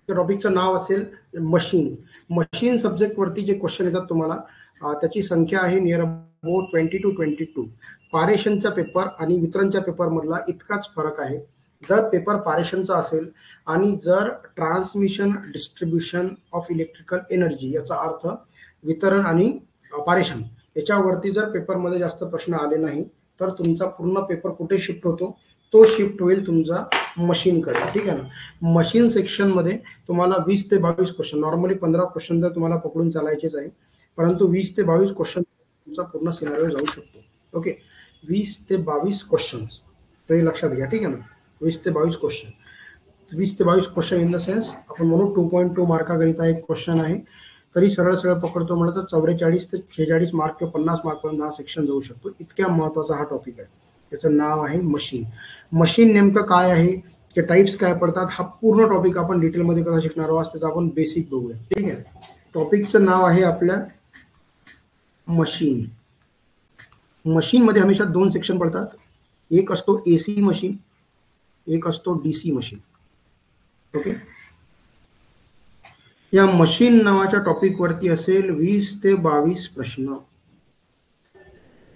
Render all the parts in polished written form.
त्या टॉपिकचं नाव असेल machine. Machine सब्जेक्टवरती जे क्वेश्चन येतात तुम्हाला त्याची संख्या आहे नियर अबाउट 20 to 22. पारेषणचा पेपर आणि वितरणच्या पेपरमधला इतकाच फरक आहे. जर पेपर पारेषणचा असेल आणि जर transmission distribution of electrical energy याचा अर्थ वितरण आणि पारेषण याच्यावरती जर पेपरमध्ये जास्त प्रश्न आले नाही तर तुमचा पूर्ण पेपर कुठे शिफ्ट होतो, तो शिफ्ट होईल तुमचा मशीनकडे. ठीक आहे ना. मशीन सेक्शनमध्ये तुम्हाला 20 ते 22 क्वेश्चन, नॉर्मली 15 क्वेश्चन तर तुम्हाला पकडून चालायचेच आहे, परंतु 20 ते 22 क्वेश्चन तुमचा पूर्ण सिनारिओ जाऊ शकतो. ओके, 20 ते 22 क्वेश्चन्स हे लक्षात घ्या. ठीक आहे ना. 20 ते 22 क्वेश्चन, 20 ते 22 क्वेश्चन इन द सेन्स आपण म्हणू 2.2 मार्काकरिता एक क्वेश्चन आहे. तरी सरळ सरळ पकडतो म्हणलं तर 44 ते 46 मार्क किंवा 50 मार्कपर्यंत हा सेक्शन जाऊ शकतो. इतक्या महत्वाचा हा टॉपिक आहे. त्याचं नाव आहे मशीन. मशीन नेमकं काय आहे, ते टाइप्स काय पडतात, हा पूर्ण टॉपिक आपण डिटेलमध्ये कसा शिकणार आहोत त्याचं आपण बेसिक बघूया. ठीक आहे. टॉपिकचं नाव आहे आपल्या मशीन. मशीनमध्ये हमेशा 2 सेक्शन पडतात. एक असतो एसी मशीन, एक असतो डीसी मशीन. ओके. या मशीन नावाच्या टॉपिकवरती असेल 20 ते 22 प्रश्न.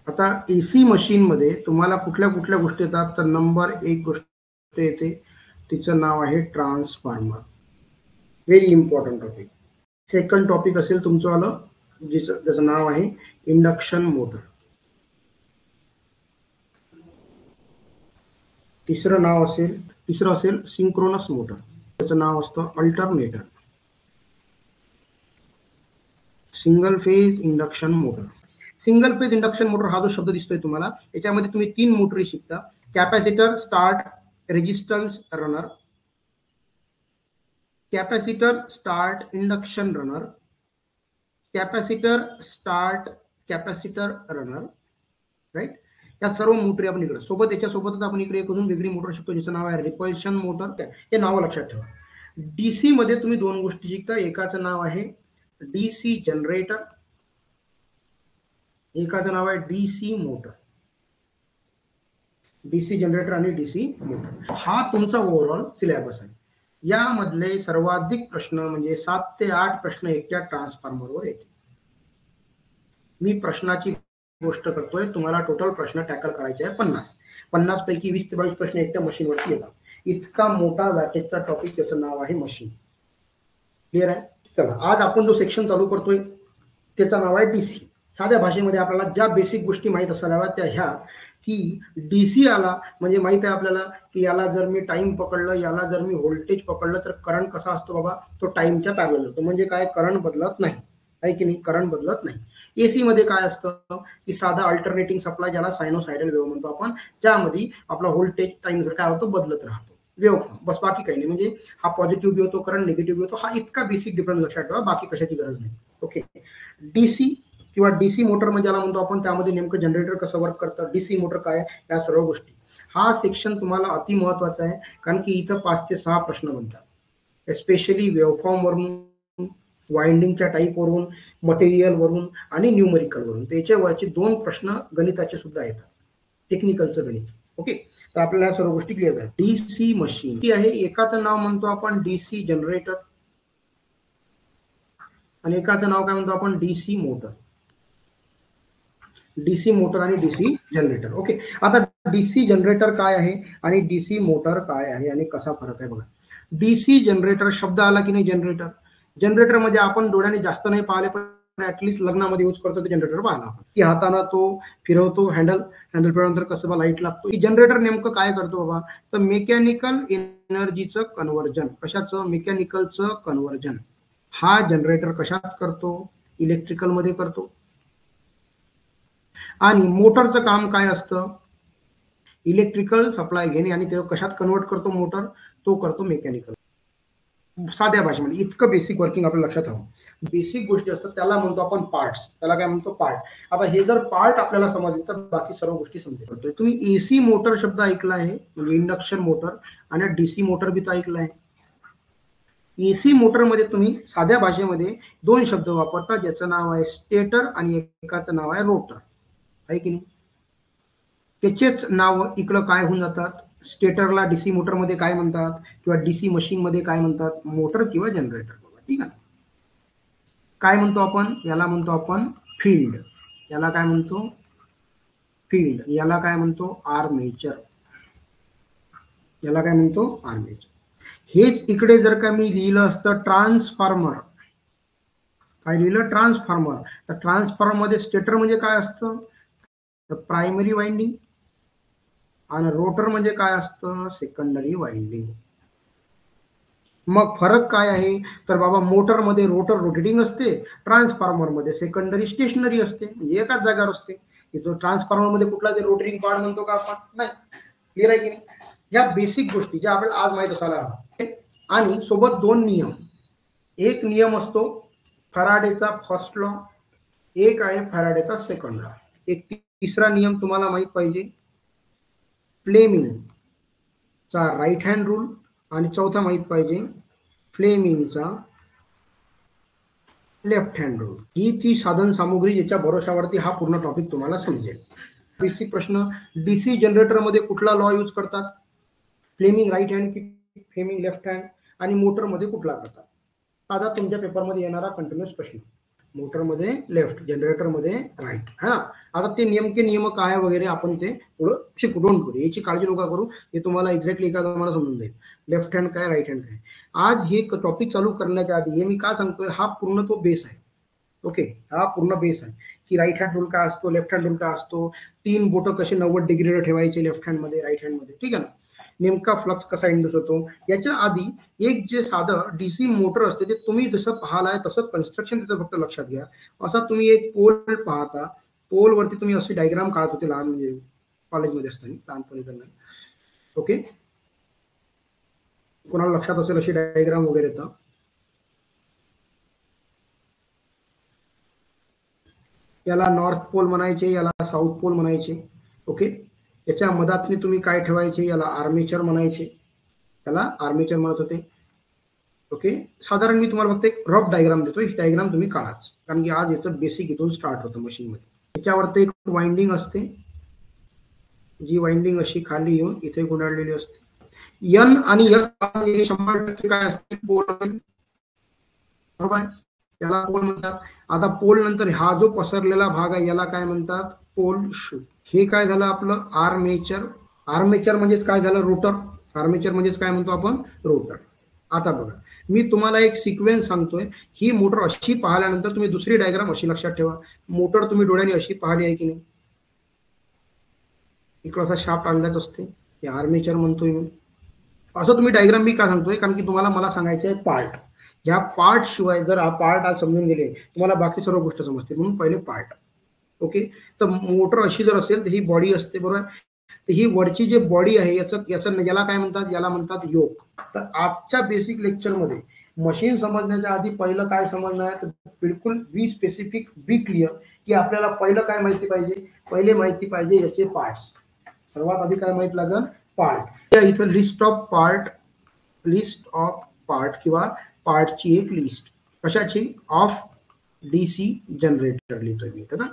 आता एसी मशीनमध्ये तुम्हाला कुठल्या कुठल्या गोष्टी येतात, तर नंबर 1 गोष्ट येते, तिचं नाव आहे transformer. Very important topic. Second topic असेल तुमचं आलं ज्याचं नाव आहे इंडक्शन मोटर. तिसरं असेल सिंक्रोनस मोटर, त्याचं नाव असतं alternator. Single phase induction motor. Single phase induction motor हा जो शब्द दिसतोय तुम्हाला, याच्यामध्ये तुम्ही 3 मोटरी शिकता. Capacitor, start, resistance, runner. Capacitor, start, induction runner. Capacitor, start, capacitor runner. Right. या सर्व मोटरी आपण इकडे सोबत, याच्यासोबतच आपण इकडे एक अजून वेगळी मोटर शिकतो ज्याचं नाव आहे रिपल्शन मोटर. हे नाव लक्षात ठेवा. डीसी मध्ये तुम्ही 2 गोष्टी शिकता. एकाचं नाव आहे डीसी जनरेटर, एकाचं नाव आहे डीसी मोटर. डीसी जनरेटर आणि डीसी मोटर हा तुमचा ओव्हरऑल सिलेबस आहे. यामधले सर्वाधिक प्रश्न म्हणजे 7 ते 8 प्रश्न एकट्या ट्रान्सफॉर्मरवर येते. मी प्रश्नाची गोष्ट करतोय, तुम्हाला टोटल प्रश्न टॅकल करायचे आहे 50 पैकी 20 ते 22 प्रश्न एकट्या मशीनवरती येतात. इतका मोठा वॅटेजचा टॉपिक, त्याचं नाव आहे मशीन. क्लिअर आहे. चला, आज आपण जो सेक्शन चालू करतोय त्याचं नाव आहे डीसी. साध्या भाषेमध्ये आपल्याला ज्या बेसिक गोष्टी माहीत असायला हव्या त्या ह्या, की डीसी आला म्हणजे माहित आहे आपल्याला की याला जर मी टाइम पकडलं, याला जर मी व्होल्टेज पकडलं तर करंट कसा असतो बाबा, तो टाइमच्या पॅरलल होतो. म्हणजे काय, करंट बदलत नाही, आहे की नाही, करंट बदलत नाही. एसी मध्ये काय असतं की साधा अल्टरनेटिंग सप्लाय, ज्याला सायनोसायडल वेव्ह म्हणतो आपण, ज्यामध्ये आपला व्होल्टेज टाइम जर काय होतो बदलत राहतो, वेव्ह फॉर्म, बस बाकी काही नाही. म्हणजे हा पॉझिटिव्ह बी होतो करंट, निगेटिव्ह होतो. हा इतका बेसिक डिफरन्स लक्षात ठेवा, बाकी कशाची गरज नाही. ओके. डीसी किंवा डीसी मोटर म्हणजे ज्याला म्हणतो आपण, त्यामध्ये नेमकं जनरेटर कसं वर्क करतं, डीसी मोटर काय, या सर्व गोष्टी. हा सेक्शन तुम्हाला अति महत्वाचा आहे, कारण की इथं 5 ते 6 प्रश्न बनतात, स्पेशली वेव्हफॉर्म वरून, वाइंडिंगच्या टाईपवरून, मटेरियलवरून आणि न्यूमरिकलवरून. त्याच्यावरचे 2 प्रश्न गणिताचे सुद्धा येतात, टेक्निकलचं गणित. ओके. तर आपल्याला सर्व गोष्टी क्लिअर आहे. डीसी मशीन ती आहे, एकाचं नाव म्हणतो आपण डीसी जनरेटर आणि एकाचं नाव काय म्हणतो आपण, डीसी मोटर. डीसी मोटर आणि डीसी जनरेटर. ओके. आता डीसी जनरेटर काय आहे आणि डीसी मोटर काय आहे आणि कसा फरक आहे बघा. डीसी जनरेटर शब्द आला की नाही, जनरेटर. जनरेटर मध्ये आपण डोळ्याने जास्त नाही पाहिले, पण ऍटलीस्ट लग्नामध्ये यूज करतो ते जनरेटर पाहिला आपण, की हाताना तो फिरवतो, हँडल फिरवल्यानंतर कसं लाईट लागतो. की जनरेटर नेमकं काय करतो बाबा, तर मेकॅनिकल एनर्जीचं कन्व्हर्जन. कशाचं, मेकॅनिकलचं कन्व्हर्जन. हा जनरेटर कशात करतो, इलेक्ट्रिकल मध्ये करतो. आणि मोटरचं काम काय असतं, इलेक्ट्रिकल सप्लाय घेणे आणि ते कशात कन्वर्ट करतो मोटर, तो करतो मेकॅनिकल. साध्या भाषेमध्ये इतकं बेसिक वर्किंग आपल्या लक्षात हवं. बेसिक गोष्टी असतात त्याला म्हणतो आपण पार्ट्स, त्याला काय म्हणतो, पार्ट. आता हे जर पार्ट आपल्याला समजले तर बाकी सर्व गोष्टी समजेल. तुम्ही एसी मोटर शब्द ऐकला आहे, म्हणजे इंडक्शन मोटर, आणि डीसी मोटर बी तर ऐकला आहे. एसी मोटर मध्ये तुम्ही साध्या भाषेमध्ये 2 शब्द वापरतात, ज्याचं नाव आहे स्टेटर आणि एकाचं नाव आहे रोटर, आहे की नाही. त्याचेच नाव इकडं काय होऊन जातात, स्टेटरला डीसी मोटरमध्ये काय म्हणतात किंवा डीसी मशीनमध्ये काय म्हणतात, मोटर किंवा जनरेटर. ठीक आहे. काय म्हणतो आपण याला, म्हणतो आपण फील्ड. याला काय म्हणतो, फील्ड. याला काय म्हणतो, आर्मेचर. याला काय म्हणतो, आर्मेचर. हेच इकडे जर का मी लिहिलं असतं ट्रान्सफॉर्मर, काय लिहिलं, ट्रान्सफॉर्मर, तर ट्रान्सफॉर्मर मध्ये स्टेटर म्हणजे काय असतं, प्रायमरी वाइंडिंग, आणि रोटर म्हणजे काय असतं, सेकंडरी वाइंडिंग. मग फरक काय आहे, तर बाबा मोटर मध्ये रोटर रोटेटिंग असते, ट्रान्सफॉर्मर मध्ये सेकंडरी स्टेशनरी असते, म्हणजे एकाच जागेवर असते. तो ट्रान्सफॉर्मर मध्ये कुठला ते रोटेटिंग पार्ट म्हणतो का आपण, नाही. क्लिअर आहे की नाही. या बेसिक गोष्टी ज्या आपल्याला आज माहित असायला हव्या. आणि सोबत दोन नियम. एक नियम असतो फॅराडेचा फर्स्ट लॉ, एक आहे फॅराडेचा सेकंड लॉ. एक तिसरा नियम तुम्हाला माहित पाहिजे, फ्लेमिंगचा राईट हँड रूल, आणि चौथा माहित पाहिजे फ्लेमिंगचा लेफ्ट हँड रूल. ही ती साधन सामुग्री ज्याच्या भरोशावरती हा पूर्ण टॉपिक तुम्हाला समजेल. बेसिक प्रश्न, डीसी जनरेटर मध्ये कुठला लॉ यूज करतात, फ्लेमिंग राईट हँड की फ्लेमिंग लेफ्ट हँड, आणि मोटर मध्ये कुठला करतात. आता तुमच्या पेपरमध्ये येणारा कंटिन्युअस प्रश्न, मोटर मध्ये लेफ्ट, जनरेटर मध्ये राईट. हा, आता ते नेमके नियम काय वगैरे आपण ते पुढं शिकू, डोंट करू, याची काळजी नका करू, हे तुम्हाला एक्झॅक्टली एका तुम्हाला समजून जाईल, लेफ्ट हँड काय राईट हँड काय. आज हे टॉपिक चालू करण्याच्या आधी हे मी का सांगतोय, हा पूर्ण तो बेस आहे. ओके, हा पूर्ण बेस आहे की राईट हँड रूल काय असतो, लेफ्ट हँड रूल काय असतो, तीन बोटं कसे 90 डिग्रीला ठेवायचे लेफ्ट हँड मध्ये राईट हँड मध्ये. ठीक आहे ना. नेमका फ्लक्स कसा इंड्यूस होतो. याच्या आधी एक जे साधं डीसी मोटर असते ते तुम्ही जसं पाहालाय तसं कन्स्ट्रक्शन तिथं फक्त लक्षात घ्या. असा तुम्ही एक पोल पाहता, पोलवरती तुम्ही अशी डायग्राम काढत होते लहान, म्हणजे कॉलेजमध्ये असताना, लहानपणी करणार. ओके, कोणाला लक्षात असेल अशी डायग्राम वगैरे तर, याला नॉर्थ पोल म्हणायचे, याला साऊथ पोल म्हणायचे. ओके, याच्या मधातनी तुम्ही काय ठेवायचे, याला आर्मेचर म्हणायचे, याला आर्मेचर म्हणत होते. ओके, साधारण मी तुम्हाला फक्त एक रफ डायग्राम देतो, ही डायग्राम तुम्ही काढाच, कारण की आज याचं बेसिक इथून स्टार्ट होतं मशीन मध्ये. त्याच्यावरती एक वाइंडिंग असते, जी वाइंडिंग अशी खाली येऊन इथे गुंडाळलेली असते. एन आणि एस 100% काय असते, पोल, बरोबर, याला पोल म्हणतात. आता पोल नंतर हा जो पसरलेला भाग आहे याला काय म्हणतात, पोल शू. हे काय झालं आपलं आर्मेचर. आर्मेचर म्हणजेच काय झालं, रोटर. आर्मेचर म्हणजेच काय म्हणतो आपण, रोटर. आता बघा, मी तुम्हाला एक सिक्वेन्स सांगतोय, ही मोटर अशी पाहिल्यानंतर तुम्ही दुसरी डायग्राम अशी लक्षात ठेवा. मोटर तुम्ही डोळ्याने अशी पाहिली आहे की नाही, इकडं असा शाफ्ट आणल्याच असते, हे आर्मेचर म्हणतोय मी. असं तुम्ही डायग्राम मी का सांगतोय, कारण की तुम्हाला मला सांगायचे आहे पार्ट. ह्या पार्ट शिवाय जर हा पार्ट आज समजून गेले तुम्हाला बाकी सर्व गोष्ट समजते, म्हणून पहिले पार्ट. ओके, तर मोटर अशी जर असेल तर ही बॉडी असते, बरोबर. तर ही वरची जे बॉडी आहे याचं याला काय म्हणतात, याला म्हणतात योक. तर आजच्या बेसिक लेक्चरमध्ये मशीन समजण्याच्या आधी पहिलं काय समजणार आहे, तर बिलकुल बी स्पेसिफिक, बी क्लिअर, की आपल्याला पहिलं काय माहिती पाहिजे, पहिले माहिती पाहिजे याचे पार्ट्स. सर्वात आधी काय माहित लागेल, पार्ट. इथं list of part, list of part किंवा पार्टची एक लिस्ट, कशाची, ऑफ डीसी जनरेटर लिहितोय मी इथं ना.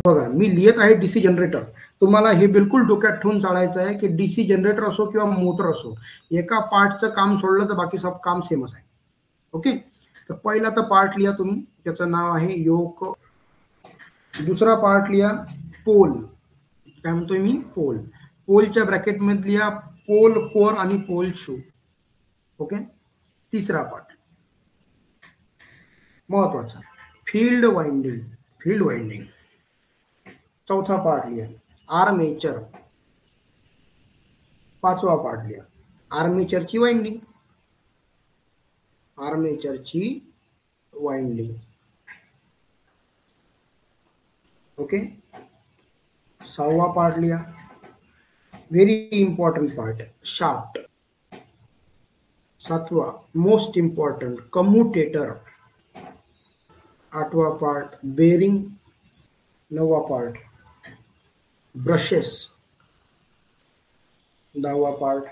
बघा, मी लिहित आहे डीसी जनरेटर. तुम्हाला हे बिलकुल डोक्यात ठेवून चालायचं आहे की डीसी जनरेटर असो किंवा मोटर असो, एका पार्टचं काम सोडलं तर बाकी सब काम सेमच आहे. ओके, तर पहिला तर पार्ट लिहा तुम्ही, त्याचं नाव आहे योक. दुसरा पार्ट लिहा पोल, काय म्हणतोय मी, पोल. पोलच्या ब्रॅकेटमध्ये लिहा पोल कोर आणि पोल शू. ओके, तिसरा पार्ट महत्वाचा, फील्ड वाइंडिंग. Field winding. चौथा पार्ट लिहा आर्मेचर. पाचवा पार्ट लिहा आर्मेचरची वाइंडिंग. आर्मेचरची वाइंडिंग. ओके, सहावा पार्ट लिहा, व्हेरी इंपॉर्टंट पार्ट, शाफ्ट. सातवा मोस्ट इंपॉर्टंट, कम्युटेटर. आठवा पार्ट बेरिंग. नववा पार्ट ब्रशेस. 10वा पार्ट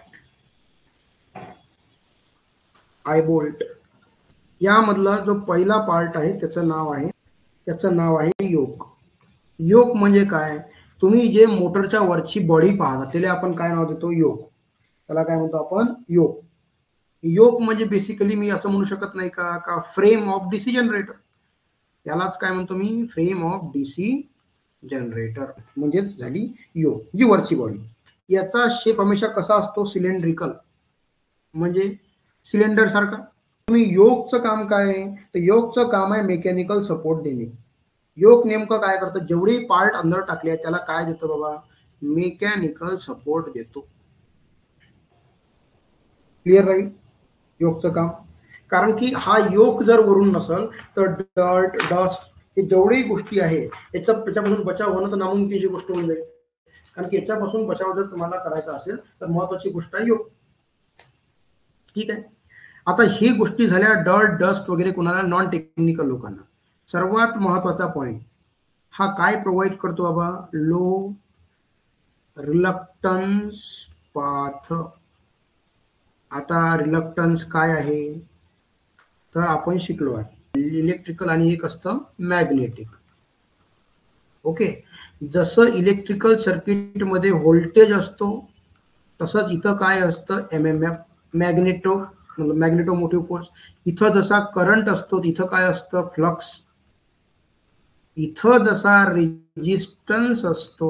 आय बोल्ट. यामधला जो पहिला पार्ट आहे त्याचं नाव आहे योक. योक म्हणजे काय, तुम्ही जे मोटरच्या वरची बॉडी पाहता त्याला आपण काय नाव देतो, योक. त्याला काय म्हणतो आपण, योक. योक म्हणजे बेसिकली मी असं म्हणू शकत नाही का फ्रेम ऑफ डीसी जनरेटर. यालाच काय म्हणतो मी, फ्रेम ऑफ डीसी जनरेटर म्हणजे झाली योक, जी वरची बॉडी. याचा शेप हमेशा कसा असतो, सिलेंड्रिकल, म्हणजे सिलेंडर सारखा. तुम्ही योकचं काम काय आहे, तर योकचं काम आहे मेकॅनिकल सपोर्ट देणे. योक नेमकं काय करतं, जेवढे पार्ट अंदर टाकले त्याला काय देतो बाबा, मेकॅनिकल सपोर्ट देतो. क्लिअर राहील योकचं काम. कारण की हा योक जर वरून नसल तर डर्ट, डस्ट, हे जेवढेही गोष्टी आहे त्याच्यापासून बचाव होणं तर नामुमकीनची गोष्ट होऊन जाईल. कारण की याच्यापासून बचाव जर तुम्हाला करायचा असेल तर महत्वाची गोष्ट आहे योक. ठीक आहे. आता ही गोष्टी झाल्या डर्ट, डस्ट वगैरे कोणाला, नॉन टेक्निकल लोकांना. सर्वात महत्वाचा पॉइंट हा काय प्रोव्हाइड करतो बाबा, लो रिलक्टन्स पाथ. आता रिलक्टन्स काय आहे तर आपण शिकलो आहे, इलेक्ट्रिकल आणि एक असतं मॅग्नेटिक. ओके. जसं इलेक्ट्रिकल सर्किट मध्ये व्होल्टेज असतो तसंच इथं काय असतं, एमएमएफ, मॅग्नेटोमोटिव्ह फोर्स. इथं जसा करंट असतो तिथं काय असतं, फ्लक्स. इथं जसा रेजिस्टन्स असतो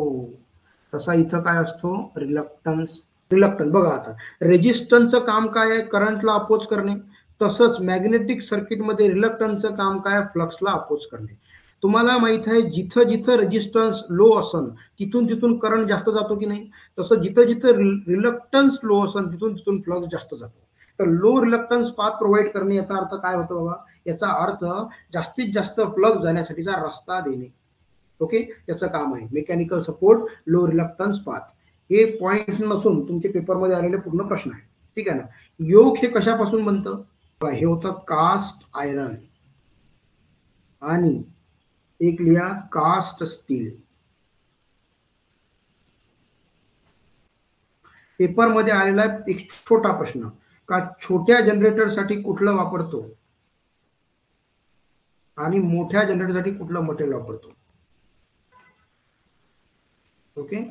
तसा इथं काय असतो, रिलक्टन्स. रिलक्टन्स बघा, आता रेजिस्टन्सचं काम काय आहे, करंटला अपोज करणे. तसंच मॅग्नेटिक सर्किटमध्ये रिलक्टन्सचं काम काय, फ्लक्सला अपोज करणे. तुम्हाला माहित आहे जिथं जिथं रेजिस्टन्स लो असन तिथून तिथून करंट जास्त जातो की नाही, तसं जिथं जिथं रिलक्टन्स लो असन तिथून तिथून फ्लक्स जास्त जातो. तर लो रिलक्टन्स पाथ प्रोव्हाइड करणे याचा अर्थ काय होतो बाबा, याचा अर्थ जास्तीत जास्त फ्लक्स जाण्यासाठीचा रस्ता देणे. ओके, त्याचं काम आहे mechanical support, low reluctance path. हे पॉइंट नसून तुमच्या पेपरमध्ये आलेले पूर्ण प्रश्न आहे. ठीक आहे ना. योक हे कशापासून बनतं, हे होतं कास्ट आयरन आणि एक लिहा कास्ट स्टील. पेपरमध्ये आलेला एक छोटा प्रश्न, का छोट्या जनरेटरसाठी कुठलं वापरतो आणि मोठ्या जनरेटरसाठी कुठलं मटेरियल वापरतो. ओके,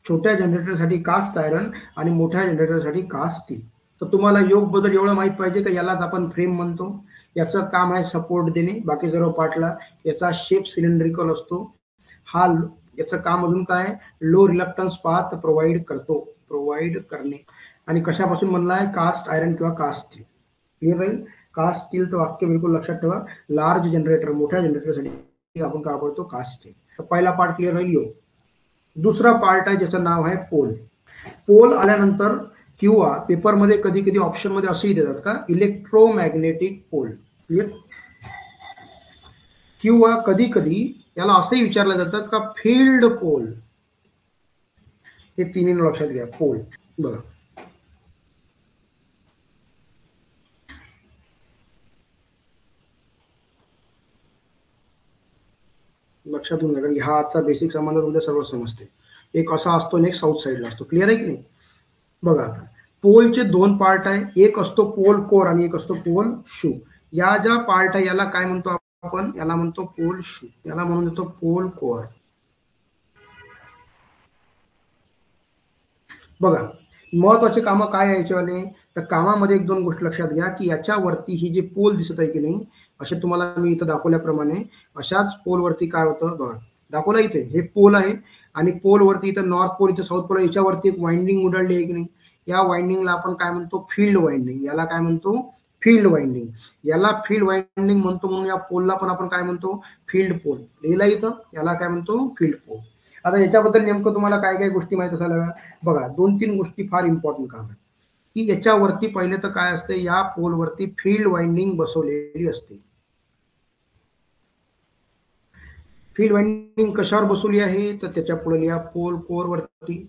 छोट्या जनरेटरसाठी कास्ट आयरन आणि मोठ्या जनरेटरसाठी कास्ट स्टील. तर तुम्हाला योग बद्दल एवढं माहित पाहिजे का यालाच आपण फ्रेम म्हणतो. याचं काम आहे सपोर्ट देणे, बाकी सर्व पार्टला. याचा शेप सिलेंड्रिकल असतो. हा याचं काम अजून काय, लो रिलक्टन्स पाथ प्रोव्हाइड करतो, प्रोव्हाइड करणे. आणि कशापासून बनला आहे, कास्ट आयरन किंवा कास्ट स्टील. क्लिअर राहील. कास्ट स्टीलचं वाक्य बिलकुल लक्षात ठेवा. लार्ज जनरेटर, मोठ्या जनरेटरसाठी आपण काय वापरतो, कास्ट स्टील. तर पहिला पार्ट क्लिअर राहील योग. दुसरा पार्ट आहे ज्याचं नाव आहे पोल. पोल आल्यानंतर किंवा पेपरमध्ये कधी कधी ऑप्शनमध्ये असंही देतात का, इलेक्ट्रोमॅग्नेटिक पोल. क्लिअर. किंवा कधी कधी याला असंही विचारलं जातं का फील्ड पोल. हे तिन्ही लक्षात घ्या. पोल बघा, लक्षात घेऊन कारण की हा आजचा बेसिक संबंध तुमच्या सर्व समजते. एक असा असतो आणि एक साऊथ साईडला असतो. क्लिअर आहे की नाही. बघा, आता पोलचे दोन पार्ट आहे, एक असतो पोल कोर आणि एक असतो पोल शू. या ज्या पार्ट आहे याला काय म्हणतो आपण, याला म्हणतो पोल शू, याला म्हणून देतो पोल कोर. बघा, महत्वाचे कामं काय आहे याच्यावाले, तर कामामध्ये एक दोन गोष्टी लक्षात घ्या की याच्यावरती ही जी पोल दिसत आहे की नाही, असे तुम्हाला मी इथं दाखवल्याप्रमाणे अशाच पोलवरती काय होतं बघा, दाखवलं इथे हे पोल आहे आणि पोलवरती इथं नॉर्थ पोल, इथं साऊथ पोल, याच्यावरती एक वाइंडिंग उडळली आहे की नाही. या वाइंडिंगला आपण काय म्हणतो, फील्ड वाइंडिंग. याला काय म्हणतो, फील्ड वाइंडिंग. याला फील्ड वाइंडिंग म्हणतो म्हणून या पोलला पण आपण काय म्हणतो, फील्ड पोल. लिहिला इथं, याला काय म्हणतो, फील्ड पोल. आता याच्याबद्दल नेमकं तुम्हाला काय काय गोष्टी माहित असायला हव्या. बघा, दोन तीन गोष्टी फार इम्पॉर्टंट काम आहे की याच्यावरती पहिले तर काय असते, या पोलवरती फील्ड वाइंडिंग बसवलेली असते. फील्ड वाइंडिंग कशावर बसवली आहे तर त्याच्या पुढे लिहा पोल कोर वरती.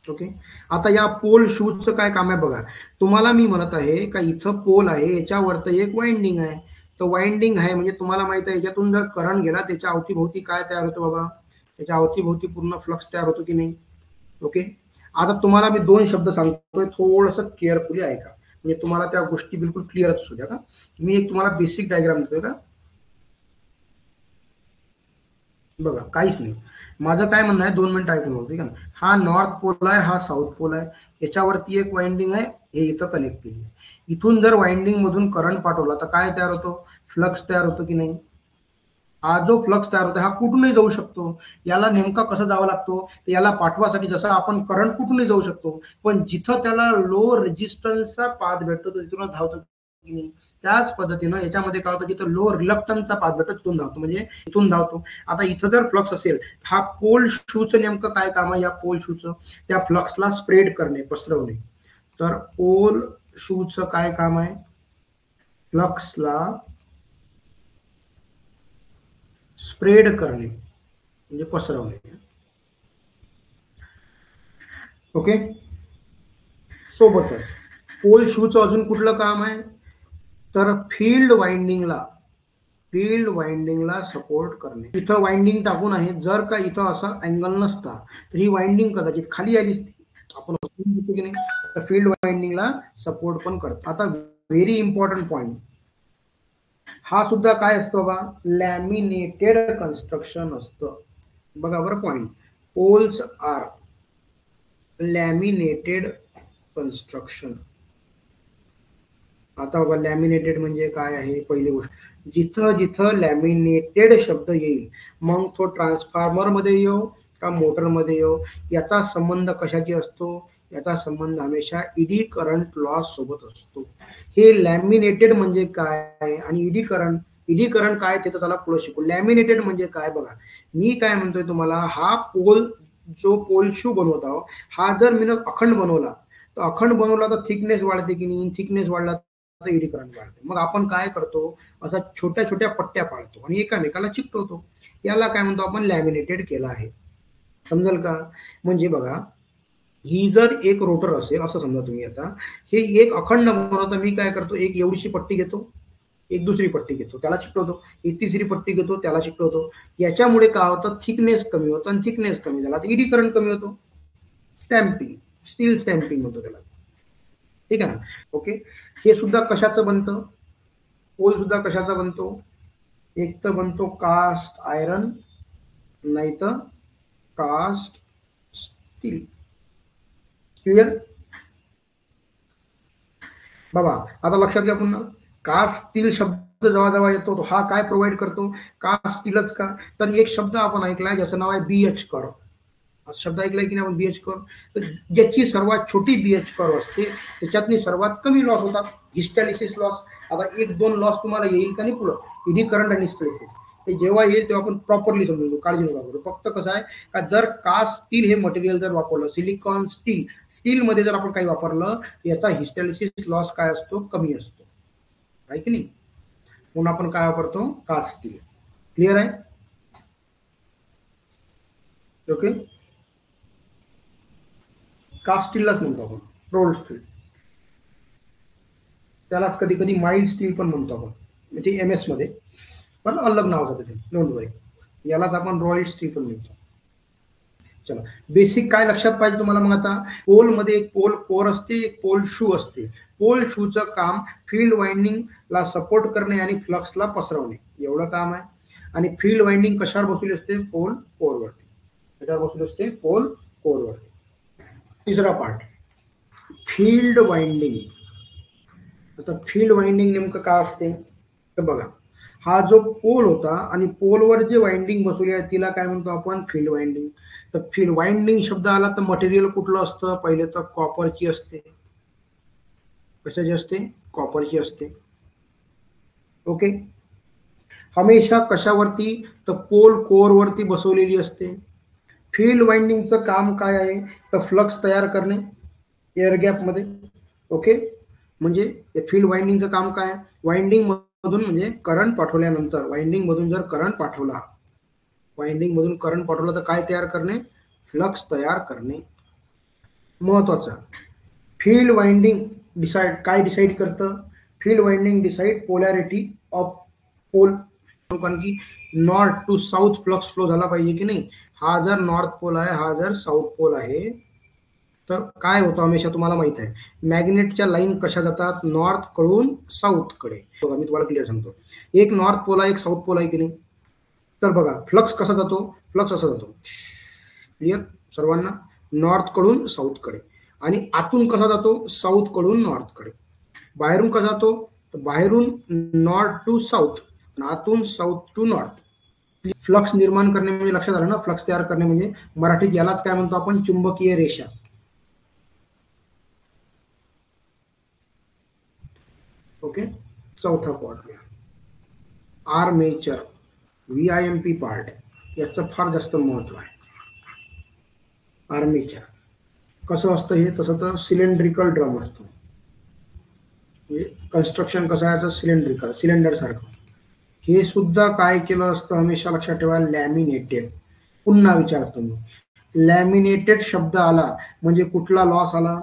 ओके. आता या पोल शूजचं काय काम आहे बघा, तुम्हाला मी म्हणत आहे का इथं पोल आहे, याच्यावरती एक वाइंडिंग आहे. तर वाइंडिंग आहे म्हणजे तुम्हाला माहित आहे याच्यातून जर करंट गेला त्याच्या अवतीभोवती काय तयार होतं बाबा, त्याच्या अवतीभोवती पूर्ण फ्लक्स तयार होतो की नाही. ओके. आता तुम्हाला मी दोन शब्द सांगतोय, थोडस केअरफुली ऐका म्हणजे तुम्हाला त्या गोष्टी बिलकुल क्लिअर असू द्या का. मी एक तुम्हाला बेसिक डायग्राम देतोय का. बघा काहीच नाही. माझं काय म्हणणं आहे, 2 मिनिटं ऐकून होतं, ठीक आहे ना. हा नॉर्थ पोल आहे, हा साऊथ पोल आहे, याच्यावरती एक वाइंडिंग आहे, हे इथं कनेक्ट केली. इथून जर वाइंडिंग मधून करंट पाठवला तर काय तयार होतो, फ्लक्स तयार होतो की नाही. हा जो फ्लक्स तयार होतो हा कुठूनही जाऊ शकतो. याला नेमका कसं जावं लागतो, तर याला पाठवासाठी जसं आपण करंट कुठूनही जाऊ शकतो, पण जिथं त्याला लो रेजिस्टन्सचा पाथ भेटतो तो तिथून धावतो की नाही. त्याच पद्धतीनं याच्यामध्ये काय होतं, जिथं लो रिलक्टन्सचा पाथ भेटतो तिथून धावतो, म्हणजे इथून धावतो. आता इथं जर फ्लक्स असेल, हा पोल शूचं नेमकं काय काम आहे, या पोल शूचं त्या फ्लक्सला स्प्रेड करणे, पसरवणे. तर पोल शूचं काय काम आहे, फ्लक्सला स्प्रेड करणे म्हणजे पसरवणे. ओके. सोबतच पोल शूचं अजून कुठलं काम आहे, तर फील्ड वाइंडिंगला सपोर्ट करणे. इथं वाइंडिंग टाकून आहे, जर का इथं असा अँगल नसता तर ही वाइंडिंग कदाचित खाली आली असती, आपण की नाही. तर फील्ड वाइंडिंगला सपोर्ट पण करतो. आता व्हेरी इम्पॉर्टंट पॉइंट, हा सुद्धा काय असतो बा, लॅमिनेटेड कन्स्ट्रक्शन असतं. बघा बरं point, poles are laminated construction. आता बाबा लॅमिनेटेड म्हणजे काय आहे, पहिली गोष्ट, जिथं जिथं लॅमिनेटेड शब्द येईल, मग तो ट्रान्सफॉर्मर मध्ये येऊ का मोटर मध्ये येऊ, याचा संबंध कशाची असतो, याचा संबंध हमेशा ईडी करंट लॉस सोबत असतो. हे लॅमिनेटेड म्हणजे काय आणि ईडी करंट काय ते तर त्याला पुढे शिकू. लॅमिनेटेड म्हणजे काय बघा, मी काय म्हणतोय तुम्हाला, हा पोल जो पोल शू बनवत आहो, हा जर मी अखंड बनवला तर अखंड बनवला तर थिकनेस वाढते की नाही, थिकनेस वाढला ईडी करंट वाढते. मग आपण काय करतो, असा छोट्या छोट्या पट्ट्या पाडतो आणि एकामेकाला चिकटवतो. याला काय म्हणतो आपण, लॅमिनेटेड केला आहे. समजेल का, म्हणजे बघा, ही जर एक रोटर असेल असं समजा तुम्ही, आता हे एक अखंड बनवता, मी काय करतो, एक एवढीशी पट्टी घेतो, एक दुसरी पट्टी घेतो त्याला चिकटवतो, एक तिसरी पट्टी घेतो त्याला चिकटवतो. याच्यामुळे काय होतं, थिकनेस कमी होतं, आणि थिकनेस कमी झाला तर ईडी करंट कमी होतो. स्टॅम्पिंग, स्टील स्टॅम्पिंग म्हणतो त्याला, ठीक आहे ना. ओके. हे सुद्धा कशाचं बनतं, पोल सुद्धा कशाचा बनतो, एक तर बनतो कास्ट आयरन, नाही तर कास्ट स्टील. क्लिअर. बघा आता लक्षात घ्या पुन्हा, कास्ट स्टील शब्द जेव्हा जेव्हा येतो तो हा काय प्रोव्हाइड करतो, कास्ट स्टीलच का. तर एक शब्द आपण ऐकलाय ज्याचं नाव आहे बीएच कर्व. शब्द ऐकलाय की नाही आपण, बीएच कर्व. तर ज्याची सर्वात छोटी बीएच कर्व असते त्याच्यातनी सर्वात कमी लॉस होतात, हिस्टॅलिसिस लॉस. आता एक दोन लॉस तुम्हाला येईल का नाही पुढं, ईडी करंट आणि हिस्टॅलिसिस, ते जेव्हा येईल तेव्हा आपण प्रॉपरली समजून घेऊ, काळजी नका करू. फक्त कसं आहे का, जर कास्ट स्टील हे मटेरियल जर वापरलं, सिलिकॉन स्टील, स्टील मध्ये जर आपण काही वापरलं, याचा हिस्टॅलिसिस लॉस काय असतो, कमी असतो, आहे की नाही. म्हणून आपण काय वापरतो, कास्ट स्टील. क्लिअर आहे. ओके. कास्ट स्टीललाच म्हणतो आपण, रोल्ड स्टील. त्यालाच कधी कधी माइल्ड स्टील पण म्हणतो आपण, म्हणजे एम एस मध्ये पण अलग नाव होतं ते, डोंट वरी. यालाच आपण रॉयल स्टील पण म्हणतो. चला, बेसिक काय लक्षात पाहिजे तुम्हाला. मग आता पोल मध्ये एक पोल कोर असते, एक पोल शू असते. पोल शूचं काम फील्ड वाइंडिंगला सपोर्ट करणे आणि फ्लक्सला पसरवणे, एवढं काम आहे. आणि फील्ड वाइंडिंग कशावर बसवली असते, पोल कोरवरती. कशावर बसवली असते, पोल कोरवरती. तिसरा पार्ट, फील्ड वाइंडिंग. आता फील्ड वाइंडिंग नेमकं काय असते, तर बघा, हा जो पोल होता आणि पोलवर जे वाइंडिंग बसवली आहे तिला काय म्हणतो आपण, फील्ड वाइंडिंग. तर फील्ड वाइंडिंग शब्द आला तर मटेरियल कुठलं असतं, पहिले तर कॉपरची असते. कशाची असते, कॉपरची असते. ओके. हमेशा कशावरती, तर पोल कोर वरती बसवलेली असते. फील्ड वाइंडिंगचं काम काय आहे, तर फ्लक्स तयार करणे एअर गॅप मध्ये. ओके. म्हणजे फील्ड वाइंडिंगचं काम काय, वाइंडिंग मधून म्हणजे करंट पाठवल्यानंतर, वाइंडिंग मधून जर करंट पाठवला, वाइंडिंग मधून करंट पाठवला तर काय तयार करणे, फ्लक्स तयार करणे. महत्वाचं, फील्ड वाइंडिंग डिसाइड करतं, field winding decide polarity of pole. कारण की north to south flux flow झाला पाहिजे की नाही. हा जर नॉर्थ पोल आहे, हा जर साऊथ पोल आहे, तर काय होतं हमेशा तुम्हाला माहित आहे, मॅग्नेटच्या लाईन कशा जातात, नॉर्थ कडून साऊथ कडे. बघा मी तुम्हाला क्लिअर सांगतो, एक नॉर्थ पोल आहे, एक साऊथ पोल आहे की नाही. तर बघा फ्लक्स कसा जातो, फ्लक्स असा जातो, क्लिअर सर्वांना, नॉर्थ कडून साऊथ कडे, आणि आतून कसा जातो, साऊथ कडून नॉर्थ कडे. बाहेरून कसा जातो, तर बाहेरून नॉर्थ टू साऊथ, आतून साऊथ टू नॉर्थ. फ्लक्स निर्माण करणे म्हणजे लक्षात आलं ना, फ्लक्स तयार करणे म्हणजे मराठीत यालाच काय म्हणतो आपण, चुंबकीय रेषा. ओके, चौथा पॉइंट आर्मेचर, VIMP पार्ट, याचं फार जास्त महत्व आहे. आर्मेचर कसं असतं हे, तसं तर सिलेंड्रिकल ड्रम असतो, म्हणजे कन्स्ट्रक्शन कसं आहे, सिलेंड्रिकल, सिलेंडर सारखं. हे सुद्धा काय केलं असतं, हमेशा लक्षात ठेवा, लॅमिनेटेड. पुन्हा विचारतो मी, लॅमिनेटेड शब्द आला म्हणजे कुठला लॉस आला,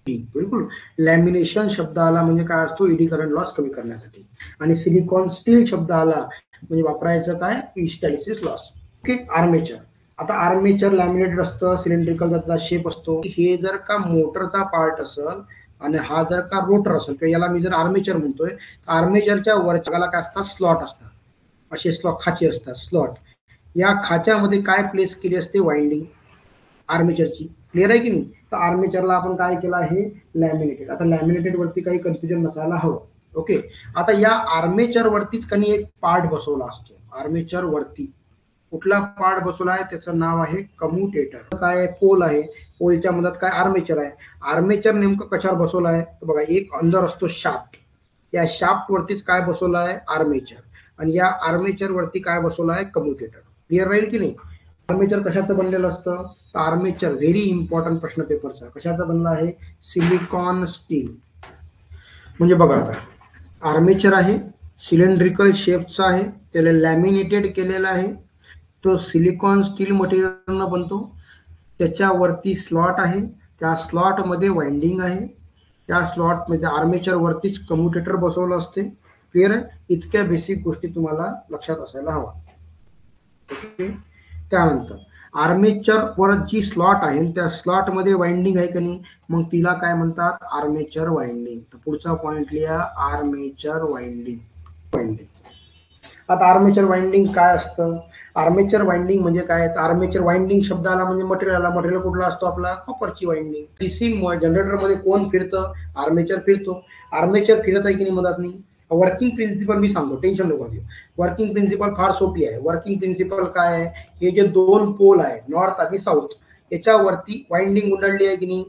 बिलकुल. लॅमिनेशन शब्द आला म्हणजे काय असतो, इडी करंट लॉस कमी करण्यासाठी. आणि सिलिकॉन स्टील शब्द आला म्हणजे वापरायचं काय, हिस्टॅलिसिस लॉस. Okay, armature. आता आर्मेचर लॅमिनेटेड असतं, सिलेंड्रिकल त्याचा शेप असतो. हे जर का मोटरचा पार्ट असेल आणि हा जर का रोटर असेल, किंवा याला मी जर आर्मेचर म्हणतोय, आर्मेचरच्या वरच्या काय असतात, स्लॉट असतात, असे स्लॉट, खाचे असतात, स्लॉट. या खाच्यामध्ये काय प्लेस केली असते, वाइंडिंग आर्मेचरची. क्लिअर आहे की नाही. तर आर्मेचरला आपण काय केलं आहे, लॅमिनेटेड. आता लॅमिनेटेड वरती काही कन्फ्युजन नसायला हवं. ओके, आता या आर्मेचर वरतीच काही एक पार्ट बसवला असतो. आर्मेचर वरती कुठला पार्ट बसवला आहे, त्याचं नाव आहे कम्युटेटर. काय पोल आहे, पोलच्या मधात काय आर्मेचर आहे. आर्मेचर नेमकं कशावर बसवलं आहे, तर बघा एक अंदर असतो शाफ्ट, या शाफ्ट वरतीच काय बसवलं आहे, आर्मेचर, आणि या आर्मेचर वरती काय बसवलं आहे, कम्युटेटर. क्लिअर राहील की नाही. आर्मेचर कशाचं बनलेलं असतं, तर आर्मेचर, व्हेरी इम्पॉर्टंट प्रश्न पेपरचा, कशाचं बनलं आहे, सिलिकॉन स्टील. म्हणजे बघा आता आर्मेचर आहे, सिलेंड्रिकल शेपचा आहे, त्याला लॅमिनेटेड केलेला आहे, तो सिलिकॉन स्टील मटेरियलनं बनतो, त्याच्यावरती स्लॉट आहे, त्या स्लॉटमध्ये वाइंडिंग आहे, त्या स्लॉटमध्ये आर्मेचर वरतीच कम्युटेटर बसवलं असते. क्लिअर आहे. इतक्या बेसिक गोष्टी तुम्हाला लक्षात असायला हवा. ओके, त्यानंतर आर्मेचर वर जी स्लॉट आहे त्या स्लॉट मध्ये वाइंडिंग आहे का नाही, मग तिला काय म्हणतात, आर्मेचर वाइंडिंग. तर पुढचा पॉइंट लिहा, आर्मेचर वाइंडिंग. वाइंडिंग, आता आर्मेचर वाइंडिंग काय असतं, आर्मेचर वाइंडिंग म्हणजे काय, आर्मेचर वाइंडिंग शब्द आला म्हणजे मटेरियल आला, मटेरियल कुठला असतो आपला, कॉपरची वाइंडिंग. डीसी जनरेटर मध्ये कोण फिरतं, आर्मेचर फिरतो. आर्मेचर फिरत आहे की नाही मधात नाही. वर्किंग प्रिन्सिपल मी सांगतो, टेन्शन नको घेऊ. वर्किंग प्रिन्सिपल फार सोपी आहे. वर्किंग प्रिन्सिपल काय आहे, हे जे दोन पोल आहे, नॉर्थ आणि साऊथ, याच्यावरती वाइंडिंग गुंडाळली आहे की नाही,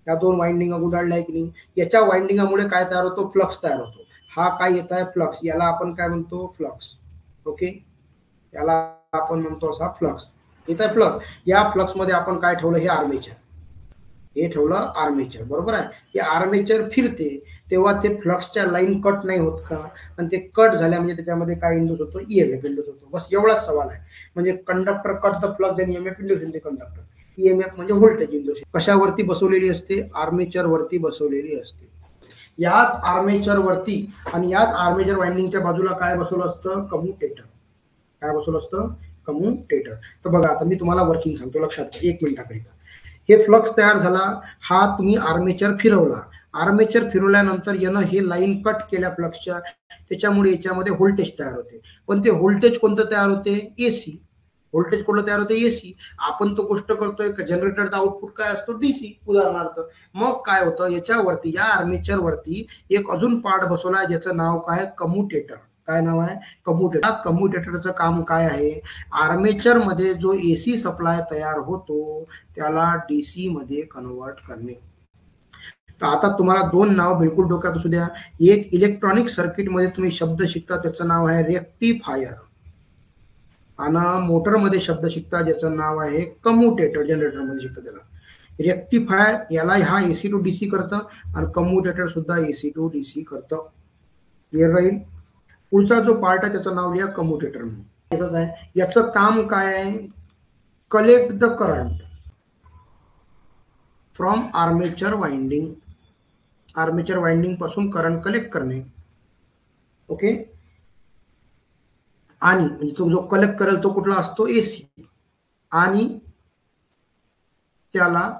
या दोन वाइंडिंग गुंडाळल्या आहे की नाही, याच्या वाइंडिंगामुळे काय तयार होतो, फ्लक्स तयार होतो. हा काय येत आहे, फ्लक्स, याला आपण काय म्हणतो, फ्लक्स. ओके, याला आपण म्हणतो असा फ्लक्स. येत आहे फ्लक्स, या फ्लक्स मध्ये आपण काय ठेवलं, हे आर्मेचर, हे ठेवलं आर्मेचर, बरोबर आहे. हे आर्मेचर फिरते तेव्हा ते फ्लक्सच्या लाईन कट नाही होत का, आणि ते कट झाल्या म्हणजे त्याच्यामध्ये काय इंड्यूस होतो, ईएमएफ इंड्यूस होतो. बस एवढाच सवाल आहे. म्हणजे कंडक्टर कट द फ्लक्स आणि EMF induce in the conductor. EMF म्हणजे व्होल्टेज इंड्यूस. कशावरती बसवलेली असते, आर्मेचर वरती बसवलेली असते. याच आर्मेचर वरती आणि याच आर्मेचर वाइंडिंगच्या बाजूला काय बसवलं असतं, कम्युटेटर. काय बसवलं असतं, कम्युटेटर. तर बघा आता मी तुम्हाला वर्किंग सांगतो, लक्षात घ्या 1 मिनिटाकरिता. हे फ्लक्स तयार झाला, हा तुम्ही आर्मेचर फिरवला, आर्मेचर फिरवल्यानंतर यानं हे लाईन कट केल्या फ्लक्सच्या, त्याच्यामुळे याच्यामध्ये व्होल्टेज तयार होते. पण ते व्होल्टेज कोणतं तयार होते, एसी. व्होल्टेज कुठलं तयार होते, एसी. आपण तो गोष्ट करतोय जनरेटरचा आउटपुट काय असतो, डीसी उदाहरणार्थ. मग काय होतं, याच्यावरती, या आर्मेचर वरती एक अजून पार्ट बसवला, ज्याचं नाव काय, कम्युटेटर. काय नाव आहे, कम्युटेटर. कम्युटेटरचं काम काय आहे, आर्मेचर मध्ये जो एसी सप्लाय तयार होतो त्याला डीसी मध्ये कन्वर्ट करणे. तर आता तुम्हाला दोन नाव बिलकुल डोक्यात असू द्या. एक इलेक्ट्रॉनिक सर्किट मध्ये तुम्ही शब्द शिकता, त्याचं नाव आहे रेक्टिफायर, आणि मोटर मध्ये शब्द शिकता ज्याचं नाव आहे कम्युटेटर, जनरेटर मध्ये शिकता त्याला. रेक्टिफायर याला हा एसी टू डीसी करतं, आणि कम्युटेटर सुद्धा एसी टू डीसी करतं. क्लिअर राहील. पुढचा जो पार्ट आहे त्याचं नाव लिहा कम्युटेटर म्हणून. याचं काम काय आहे, collect the current from armature winding. Armature winding पासून करंट कलेक्ट करणे. ओके, आणि म्हणजे तो जो कलेक्ट करेल तो कुठला असतो, एसी, आणि त्याला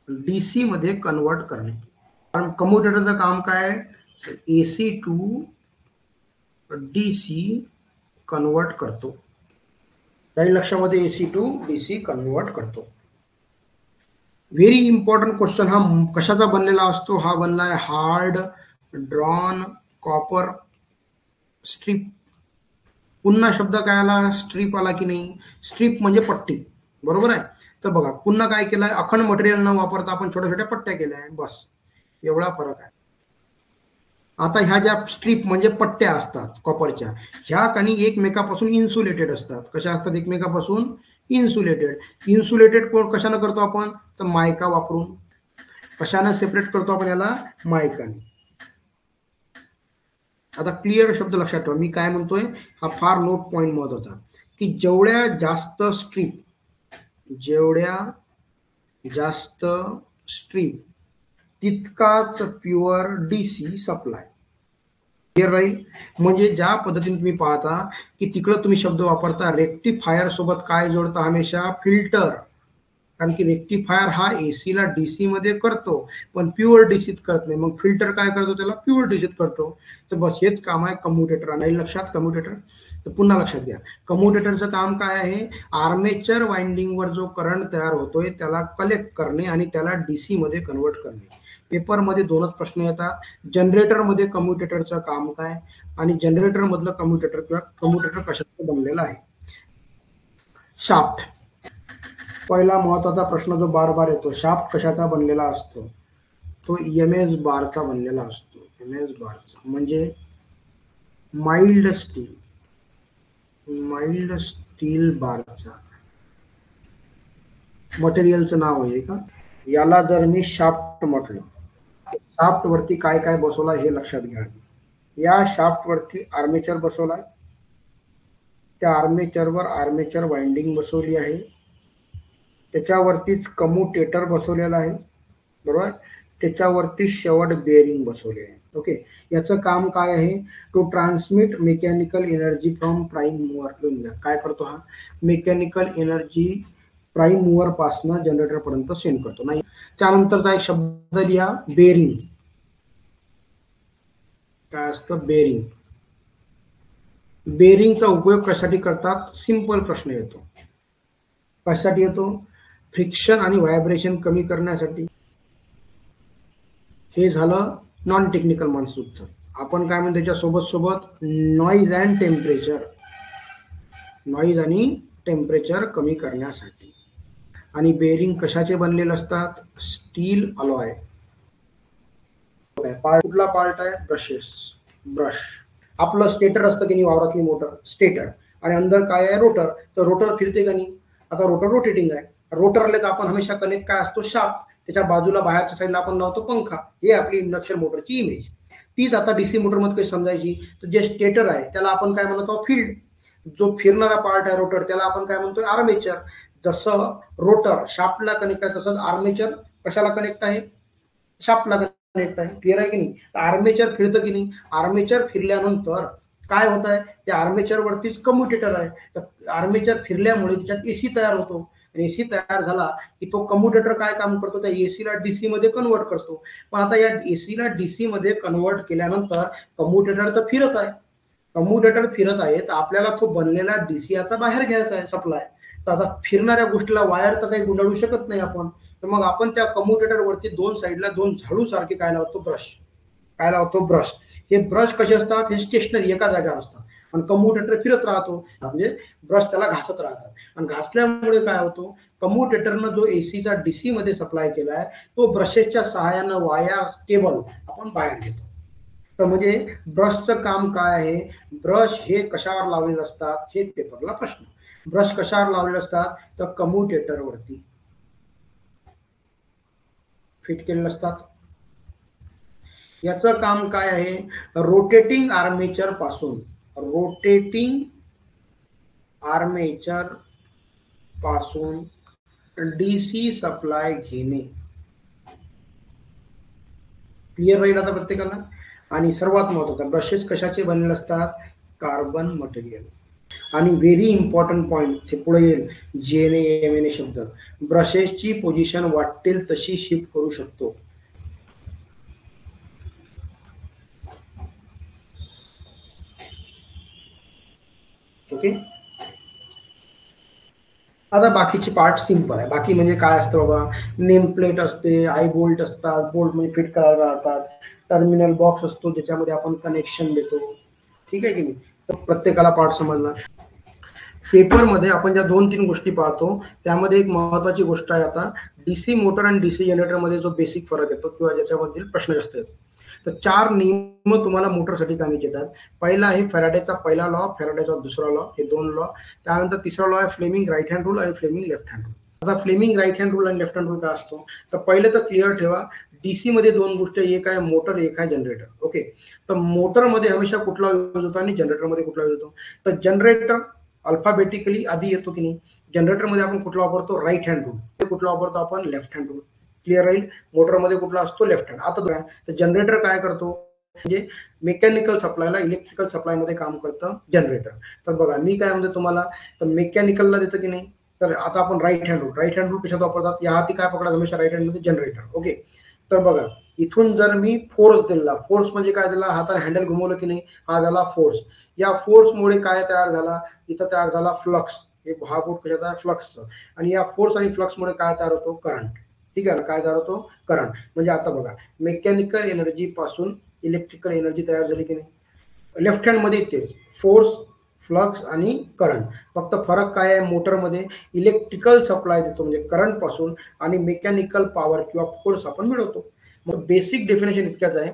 डीसी मध्ये कन्वर्ट करणे. कारण कम्युटेटरचं काम काय, एसी टू डीसी कन्वर्ट करतो. काही लक्षामध्ये AC टू DC कन्वर्ट करतो. व्हेरी इम्पॉर्टंट क्वेश्चन हा कशाचा बनलेला असतो? हा बनलाय हार्ड ड्रॉन कॉपर स्ट्रीप. पुन्हा शब्द काय आला? स्ट्रीप आला की नाही? स्ट्रीप म्हणजे पट्टी, बरोबर आहे. तर बघा पुन्हा काय केलंय, अखंड मटेरियल न वापरता आपण छोट्या छोट्या पट्ट्या केल्या आहे, बस एवढा फरक आहे. आता ह्या ज्या स्ट्रीप म्हणजे पट्ट्या असतात कॉपरच्या, ह्या काही एकमेकापासून इन्सुलेटेड असतात. कशा असतात? एकमेकापासून इन्सुलेटेड. इन्सुलेटेड कोण कशानं करतो आपण? तर मायका वापरून. कशानं सेपरेट करतो आपण याला? मायकाने. आता क्लिअर शब्द लक्षात ठेवा, मी काय म्हणतोय हा फार नोट पॉइंट महत्वाचा, की जेवढ्या जास्त स्ट्रीप तितकाच प्युअर DC सप्लाय. क्लिअर राहील. म्हणजे ज्या पद्धतीने तुम्ही पाहता की तिकडं तुम्ही शब्द वापरता रेक्टिफायर सोबत काय जोडता? हमेशा फिल्टर. कारण की रेक्टिफायर हा AC ला DC मध्ये करतो, पण प्युअर DCत करत नाही. मग फिल्टर काय करतो? त्याला प्युअर DCत करतो. तर बस हेच काम आहे कम्युटेटर. नाही लक्षात कम्युटेटर? तर पुन्हा लक्षात घ्या, कम्युटेटरचं काम काय आहे? आर्मेचर वाइंडिंगवर जो करंट तयार होतोय त्याला कलेक्ट करणे आणि त्याला DC मध्ये कन्वर्ट करणे. पेपरमध्ये दोनच प्रश्न येतात. जनरेटरमध्ये कम्युटेटरचं काम काय आणि जनरेटर मधलं कम्युटेटर किंवा कम्युटेटर कशाचं बनलेलं आहे? शाफ्ट. पहिला महत्वाचा प्रश्न जो बार बार येतो, शाफ्ट कशाचा बनलेला असतो? तो MS बारचा बनलेला असतो. MS बारचा म्हणजे माइल्ड स्टील बारचा मटेरियलचं नाव आहे का? याला जर मी शाफ्ट म्हटलं, शाफ्ट वरती काय काय बसवला हे लक्षात घ्या. या शाफ्ट वरती आर्मेचर बसवलाय, त्या आर्मेचरवर आर्मेचर वाइंडिंग बसवली आहे, त्याच्यावरतीच कम्युटेटर बसवलेला आहे, बरोबर. त्याच्यावरती शेवट बेअरिंग बसवले आहे. ओके. याचं काम काय आहे? To transmit mechanical energy from prime mover. काय करतो हा? मेकॅनिकल एनर्जी प्राईम मूव्हर पासून जनरेटर पर्यंत सेंड करतो. नाही, त्यानंतरचा एक शब्द लिहा, बेअरिंग. काय असतं? बेअरिंग. बेअरिंगचा उपयोग कशासाठी करतात? सिंपल प्रश्न येतो. कशासाठी येतो? फ्रिक्शन आणि व्हायब्रेशन कमी करण्यासाठी. हे झालं नॉन टेक्निकल माणसं उत्तर. आपण काय म्हणतो त्याच्या सोबत नॉईज अँड टेम्परेचर. नॉईज आणि टेम्परेचर कमी करण्यासाठी. आणि बेअरिंग कशाचे बनलेले असतात? Steel alloy. पार्ट कुठला पार्ट आहे? ब्रश. आपलं स्टेटर असतं की नाही वावरातली मोटर, स्टेटर, आणि अंदर काय आहे? रोटर. तर रोटर फिरते का नाही? आता रोटर रोटेटिंग आहे. रोटरलाच आपण हमेशा कनेक्ट काय असतो? शाफ्ट. त्याच्या बाजूला बाहेरच्या साईडला आपण लावतो पंखा. हे आपली इंडक्शन मोटरची इमेज. तीच आता DC मोटरमध्ये कशी समजायची? तर जे स्टेटर आहे त्याला आपण काय म्हणतो? फील्ड. जो फिरणारा पार्ट आहे रोटर त्याला आपण काय म्हणतोय? आर्मेचर. जसं रोटर शाफ्टला कनेक्ट आहे तसंच आर्मेचर कशाला कनेक्ट आहे? शाफ्टला कनेक्ट आहे. क्लिअर आहे की नाही? आर्मेचर फिरतं की नाही? आर्मेचर फिरल्यानंतर काय होत आहे? त्या आर्मेचर वरतीच कम्युटेटर आहे. तर आर्मेचर फिरल्यामुळे त्याच्यात AC तयार होतो. आणि AC तयार झाला की तो कम्युटेटर काय काम करतो? त्या AC ला DC मध्ये कन्वर्ट करतो. पण आता या AC ला DC मध्ये कन्वर्ट केल्यानंतर कम्युटेटर तर फिरत आहे. कम्युटेटर फिरत आहे तर आपल्याला तो बनलेला DC आता बाहेर घ्यायचा आहे सप्लाय. तर आता फिरणाऱ्या गोष्टीला वायर तर काही गुंडाळू शकत नाही आपण. तर मग आपण त्या कम्युटेटर वरती दोन साईडला दोन झाडू सारखे काय लावतो? ब्रश. काय लावतो? ब्रश. हे ब्रश कसे असतात? हे स्टेशनरी एका जागेवर असतात आणि कम्युटेटर फिरत राहतो. म्हणजे ब्रश त्याला घासत राहतात आणि घासल्यामुळे काय होतो? कम्युटेटरनं जो ACचा DC मध्ये सप्लाय केलाय तो ब्रशेसच्या सहाय्यानं वाया केबल आपण बाहेर घेतो. तर म्हणजे ब्रशचं काम काय आहे? ब्रश हे कशावर लावलेले असतात? हे पेपरला प्रश्न. ब्रश कशावर लावलेले असतात? तर कम्युटेटर वरती फिट केलेले असतात. याचं काम काय आहे? रोटेटिंग आर्मेचर पासून DC सप्लाय घेणे. क्लिअर राहील आता प्रत्येकाला. आणि सर्वात महत्वाचा, ब्रशेस कशाचे बनलेले असतात? Carbon material. आणि व्हेरी इम्पॉर्टंट पॉइंट पुढे येईल, JNA शब्द. ब्रशेसची पोझिशन वाटेल तशी शिफ्ट करू शकतो. ओके. आता बाकीची पार्ट सिंपल आहे. बाकी म्हणजे काय असतं बाबा, नेम प्लेट असते, आय बोल्ट असतात, बोल्ट म्हणजे फिट करायला राहतात, टर्मिनल बॉक्स असतो ज्याच्यामध्ये आपण कनेक्शन देतो, ठीक आहे की नाही. तर प्रत्येकाला पार्ट समजला. पेपरमध्ये आपण ज्या 2-3 गोष्टी पाहतो त्यामध्ये एक महत्वाची गोष्ट आहे, आता डीसी मोटर आणि डीसी जनरेटरमध्ये जो बेसिक फरक येतो किंवा ज्याच्यामधील प्रश्न जास्त येतो. तर 4 नियम तुम्हाला मोटरसाठी कामाचे येतात. पहिला आहे फॅराडेचा पहिला लॉ, फॅराडेचा दुसरा लॉ, हे 2 लॉ. त्यानंतर तिसरा लॉ आहे फ्लेमिंग राईट हँड रूल आणि फ्लेमिंग लेफ्ट हँड रूल. आता फ्लेमिंग राईट हँड रूल आणि लेफ्ट हँड रूल काय असतो, तर पहिलं तर क्लिअर ठेवा, डीसी मध्ये 2 गोष्टी, एक आहे मोटर, एक आहे जनरेटर. ओके, तर मोटरमध्ये हमेशा कुठला यूज होतो आणि जनरेटरमध्ये कुठला यूज होतो. तर जनरेटर अल्फाबेटिकली आधी येतो की नाही. जनरेटरमध्ये आपण कुठला वापरतो, राईट हँड रूल. कुठला वापरतो आपण, लेफ्ट हँड रूल. क्लिअर राहील. मोटरमध्ये कुठला असतो, लेफ्ट हँड. आता तर जनरेटर काय करतो, म्हणजे मेकॅनिकल सप्लायला इलेक्ट्रिकल सप्लाय मध्ये काम करतं जनरेटर. तर बघा मी काय म्हणतो तुम्हाला, तर मेकॅनिकलला देतं की नाही. तर आता आपण right hand rule, right hand rule कशात वापरतात, या हाती काय पकडा हमेशा राईट हँड मध्ये, जनरेटर. ओके, तर बघा इथून जर मी फोर्स दिला, फोर्स म्हणजे काय दिला, हाताने हँडल घुमवलं की नाही, हा झाला फोर्स. या फोर्समुळे काय तयार झाला, इथं तयार झाला फ्लक्स. हे हा बोट कशाचा आहे, फ्लक्सचं. आणि या फोर्स आणि फ्लक्समुळे काय तयार होतो, करंट. ठीक आहे ना, काय तयार होतो, करंट. म्हणजे आता बघा मेकॅनिकल एनर्जी पासून इलेक्ट्रिकल एनर्जी तयार झाली की नाही. लेफ्ट हँड मध्ये तेच फोर्स, फ्लक्स आणि करंट. फक्त फरक काय आहे, मोटरमध्ये इलेक्ट्रिकल सप्लाय देतो म्हणजे करंट पासून, आणि मेकॅनिकल पॉवर किंवा फोर्स आपण मिळवतो. मग बेसिक डेफिनेशन इतक्याच आहे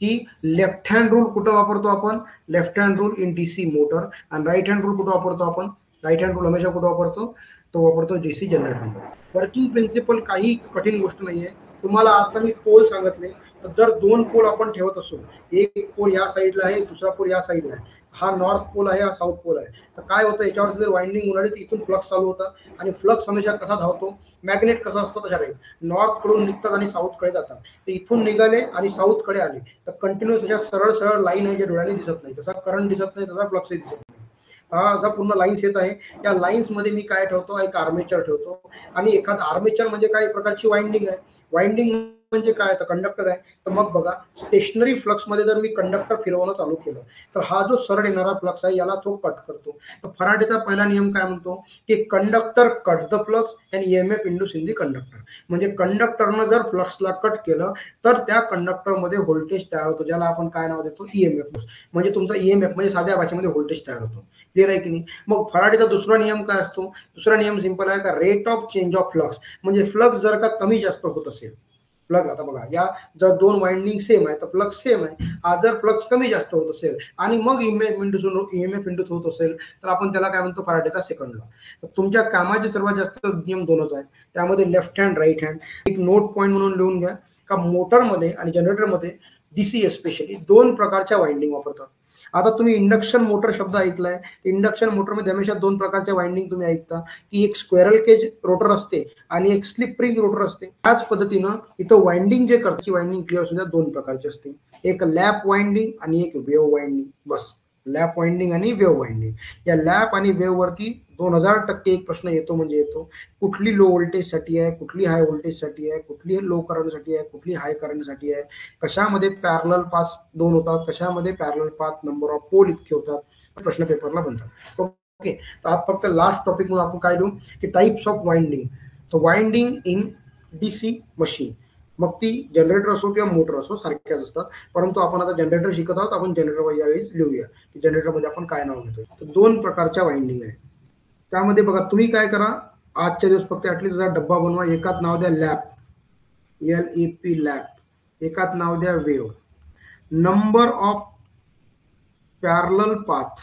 की लेफ्ट हँड रूल कुठं वापरतो आपण, left hand rule in DC motor. आणि राईट हँड रूल कुठं वापरतो आपण, राईट हँड रूल हमेशा कुठं वापरतो, तो वापरतो डीसी जनरेटरमध्ये. वर्किंग प्रिन्सिपल काही कठीण गोष्ट नाहीये. तुम्हाला आता मी पोल सांगितले, तर जर 2 पोल आपण ठेवत असू, एक पोल या साईडला आहे, दुसरा पोल या साईडला आहे, हा नॉर्थ पोल आहे, हा साऊथ पोल आहे, तर काय होतं, याच्यावरती जर वाइंडिंग उलाली तर इथून फ्लक्स चालू होता. आणि फ्लक्स हमेशा कसा धावतो, मॅग्नेट कसा असतो तशा टाईप, नॉर्थ कडून निघतात आणि साऊथ कडे जातात. ते इथून निघाले आणि साऊथ कडे आले तर कंटिन्यू त्याच्या सरळ सरळ लाईन आहे, ज्या डोळ्याने दिसत नाही, तसा करंट दिसत नाही, तसा फ्लक्सही दिसत नाही. हा असा पूर्ण लाईन्स येत आहे. या लाईन्स मध्ये मी काय ठेवतो, एक आर्मेचर ठेवतो. आणि एखादा आर्मेचर म्हणजे काय प्रकारची वाइंडिंग आहे, वाइंडिंग म्हणजे काय, तर कंडक्टर आहे. तर मग बघा स्टेशनरी फ्लक्स मध्ये जर मी कंडक्टर फिरवणं चालू केलं, तर हा जो सरळ येणारा फ्लक्स आहे याला तो कट करतो. तर फराडेचा पहिला नियम काय म्हणतो की conductor cut the flux and EMF induce in the conductor. म्हणजे कंडक्टरनं जर फ्लक्सला कट केलं तर त्या कंडक्टरमध्ये व्होल्टेज तयार होतो, ज्याला आपण काय नाव देतो, ईएमएफ. म्हणजे तुमचा ईएमएफ म्हणजे साध्या भाषेमध्ये व्होल्टेज तयार होतो. क्लिअर आहे की नाही. मग फराडेचा दुसरा नियम काय असतो, दुसरा नियम सिंपल आहे का, rate of change of flux. म्हणजे फ्लक्स जर का कमी जास्त होत असेल, फ्लक्स आता बघा या जर 2 वाइंडिंग सेम आहे तर फ्लक्स सेम आहे. आज जर फ्लक्स कमी जास्त होत असेल आणि मग ईएमएफ इंड्यूस होत असेल, तर आपण त्याला काय म्हणतो, फराडेचा सेकंड लॉ. तर तुमच्या कामाचे सर्वात जास्त नियम 2च आहेत, त्यामध्ये लेफ्ट हँड राईट हँड. एक नोट पॉईंट म्हणून लिहून घ्या का मोटरमध्ये आणि जनरेटरमध्ये डीसी स्पेशली 2 प्रकारच्या वाइंडिंग वापरतात. आता तुम्ही इंडक्शन मोटर शब्द ऐकलाय, इंडक्शन मोटरमध्ये हमेशा 2 प्रकारच्या वाइंडिंग तुम्ही ऐकता, की एक स्क्वेरल केज रोटर असते आणि एक स्लिप रिंग रोटर असते. त्याच पद्धतीनं इथं वाइंडिंग जे करते, वाइंडिंग क्लिअर सुद्धा 2 प्रकारची असते, एक लॅप वाइंडिंग आणि एक वेव्ह वाइंडिंग. बस, लॅप वाइंडिंग आणि वेव्ह वाइंडिंग. या लॅप आणि वेव्ह वरती 2000% एक प्रश्न येतो म्हणजे येतो. कुठली लो व्होल्टेज साठी आहे, कुठली हाय व्होल्टेज साठी आहे, कुठली लो करंट साठी आहे, कुठली हाय करंट साठी आहे, कशामध्ये पॅरलल पास 2 होतात, कशामध्ये parallel path number of pole इतके होतात, प्रश्न पेपरला बनतात. ओके, तर आज फक्त लास्ट टॉपिक म्हणून आपण काय लिहू की टाइप्स ऑफ वाइंडिंग. तर वाइंडिंग इन डीसी मशीन, मग ती जनरेटर असो किंवा मोटर असो सारख्याच असतात. परंतु आपण आता जनरेटर शिकत आहोत, आपण जनरेटर यावेळेस लिहूया की जनरेटरमध्ये आपण काय नाव घेतो. तर 2 प्रकारच्या वाइंडिंग आहे. त्यामध्ये बघा तुम्ही काय करा, आजच्या दिवस फक्त ऍटलीस्ट डब्बा बनवा. एकात नाव द्या लॅप, LEP लॅप, एकात नाव द्या wave. Number of parallel path,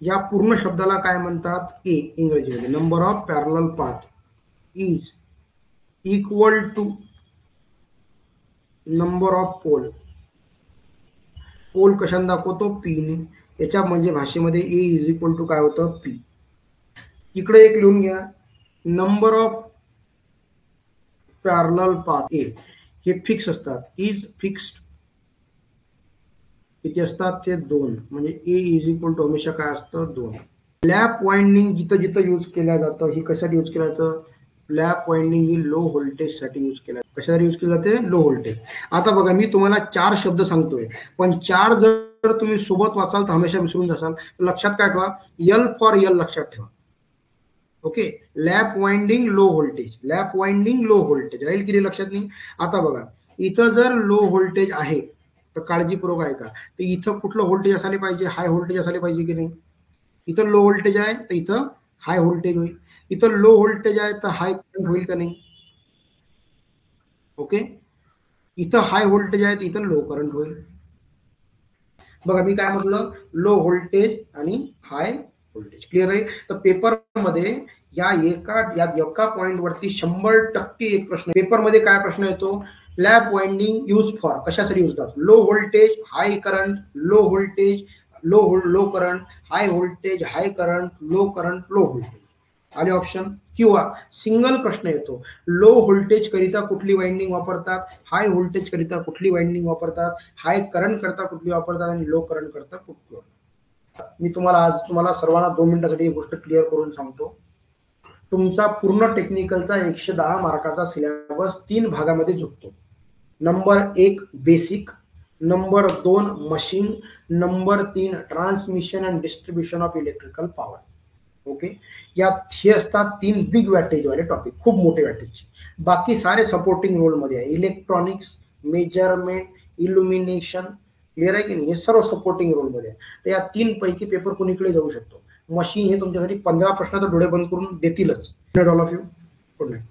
या पूर्ण शब्दाला काय म्हणतात, ए इंग्रजीमध्ये. Number of parallel path is equal to number of pole. Pole कशाने दाखवतो, पी ने. याच्या म्हणजे भाषेमध्ये ए इज इक्वल टू काय होतं, पी. इकडे एक लिहून घ्या, नंबर ऑफ पॅरलल पाथ ए हे फिक्स असतात, इज फिक्स्ड. किती असतात ते 2, म्हणजे ए इज इक्वल टू हमेशा काय असतं, 2. लॅप वाइंडिंग जिथं जिथं यूज केलं जातं, ही कशासाठी यूज केलं जातं, लॅप वाइंडिंग ही लो व्होल्टेज साठी यूज केलं जातं. कशासाठी यूज केलं जाते, लो व्होल्टेज. आता बघा मी तुम्हाला 4 शब्द सांगतोय, पण 4 जर तुम्ही सोबत वाचाल तर हमेशा विसरून जासाल. लक्षात काय ठेवा, एल फॉर एल लक्षात ठेवा. Okay, lap winding low voltage, lap winding low voltage राहील की लक्षात नाही. आता बघा इथं जर लो व्होल्टेज आहे तर काळजीपूर्वक आहे का, तर इथं कुठलं व्होल्टेज असायला पाहिजे, हाय व्होल्टेज असायला पाहिजे की नाही. इथं लो व्होल्टेज आहे तर इथं हाय व्होल्टेज होईल, इथं लो व्होल्टेज आहे तर हाय करंट होईल का नाही. ओके, इथं हाय व्होल्टेज आहे तर इथं लो करंट होईल. बघा मी काय म्हटलं, लो व्होल्टेज आणि हाय व्होल्टेज. क्लिअर आहे. तर पेपरमध्ये या एका पॉइंट वरती 100% एक प्रश्न पेपरमध्ये काय प्रश्न येतो, लॅप वाइंडिंग यूज फॉर, कशासाठी यूज करतात, low voltage high current, low voltage low current, high voltage high current, low current low voltage आले ऑप्शन. किंवा सिंगल प्रश्न येतो, लो व्होल्टेज करिता कुठली वाइंडिंग वापरतात, हाय व्होल्टेज करिता कुठली वाइंडिंग वापरतात, हाय करंट करता कुठली वापरतात आणि लो करंट करता कुठली. मी तुम्हाला सर्वांना 2 मिनिटांसाठी एक गोष्ट क्लिअर करून सांगतो. तुमचा पूर्ण टेक्निकलचा 110 मार्काचा सिलेबस 3 भागामध्ये झुकतो. Number 1 basic, number 2 machine, number 3 transmission and distribution of electrical power. Okay, या हे असतात 3 बिग वॅटेज वाले टॉपिक, खूप मोठे वॅटेज. बाकी सारे सपोर्टिंग रोल मध्ये आहे, इलेक्ट्रॉनिक्स, मेजरमेंट, इल्युमिनेशन. क्लिअर आहे की नाही, हे सर्व सपोर्टिंग रोल मध्ये आहे. तर या 3 पैकी पेपर कोणीकडे जाऊ शकतो. मशीन हे तुमच्यासाठी 15 प्रश्नाचा डोळे बंद करून देतीलच. All of you, good night.